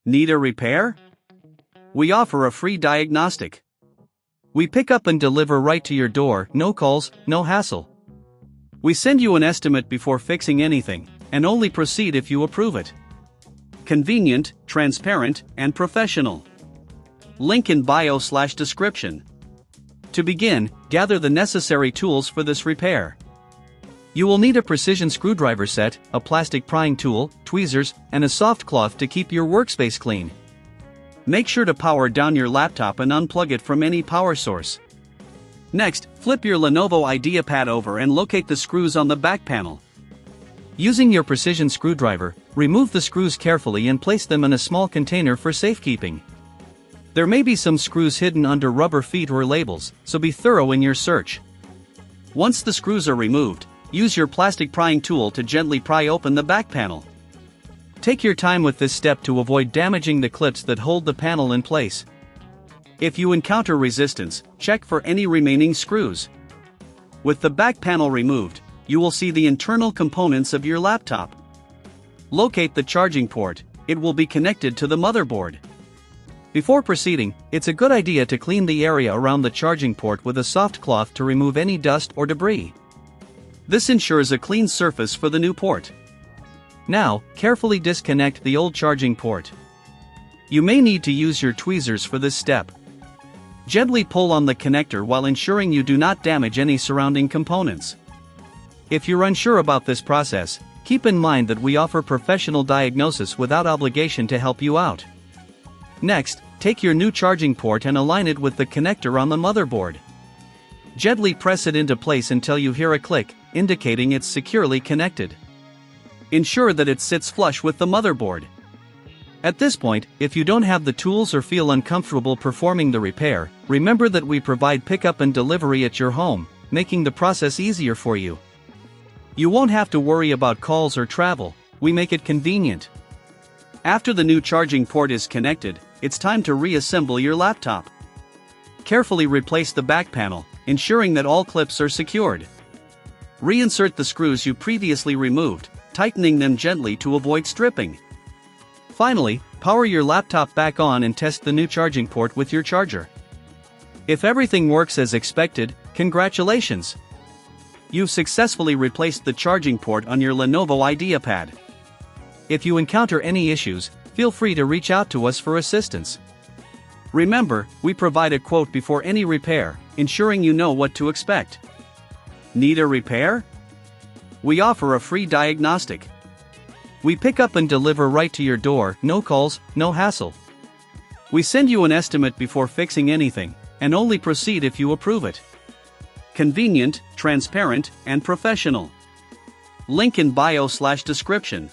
Need a repair? We offer a free diagnostic. We pick up and deliver right to your door, no calls, no hassle. We send you an estimate before fixing anything, and only proceed if you approve it. Convenient, transparent, and professional. Link in bio/description. To begin, gather the necessary tools for this repair. You will need a precision screwdriver set, a plastic prying tool, tweezers, and a soft cloth to keep your workspace clean. Make sure to power down your laptop and unplug it from any power source. Next, flip your Lenovo IdeaPad over and locate the screws on the back panel. Using your precision screwdriver, remove the screws carefully and place them in a small container for safekeeping. There may be some screws hidden under rubber feet or labels, so be thorough in your search. Once the screws are removed, use your plastic prying tool to gently pry open the back panel. Take your time with this step to avoid damaging the clips that hold the panel in place. If you encounter resistance, check for any remaining screws. With the back panel removed, you will see the internal components of your laptop. Locate the charging port. It will be connected to the motherboard. Before proceeding, it's a good idea to clean the area around the charging port with a soft cloth to remove any dust or debris. This ensures a clean surface for the new port. Now, carefully disconnect the old charging port. You may need to use your tweezers for this step. Gently pull on the connector while ensuring you do not damage any surrounding components. If you're unsure about this process, keep in mind that we offer professional diagnosis without obligation to help you out. Next, take your new charging port and align it with the connector on the motherboard. Gently press it into place until you hear a click, indicating it's securely connected. Ensure that it sits flush with the motherboard. At this point, if you don't have the tools or feel uncomfortable performing the repair, remember that we provide pickup and delivery at your home, making the process easier for you. You won't have to worry about calls or travel, we make it convenient. After the new charging port is connected, it's time to reassemble your laptop. Carefully replace the back panel, ensuring that all clips are secured. Reinsert the screws you previously removed, tightening them gently to avoid stripping. Finally, power your laptop back on and test the new charging port with your charger. If everything works as expected, congratulations! You've successfully replaced the charging port on your Lenovo IdeaPad. If you encounter any issues, feel free to reach out to us for assistance. Remember, we provide a quote before any repair, ensuring you know what to expect. Need a repair? We offer a free diagnostic. We pick up and deliver right to your door, no calls, no hassle. We send you an estimate before fixing anything, and only proceed if you approve it. Convenient, transparent, and professional. Link in bio/description.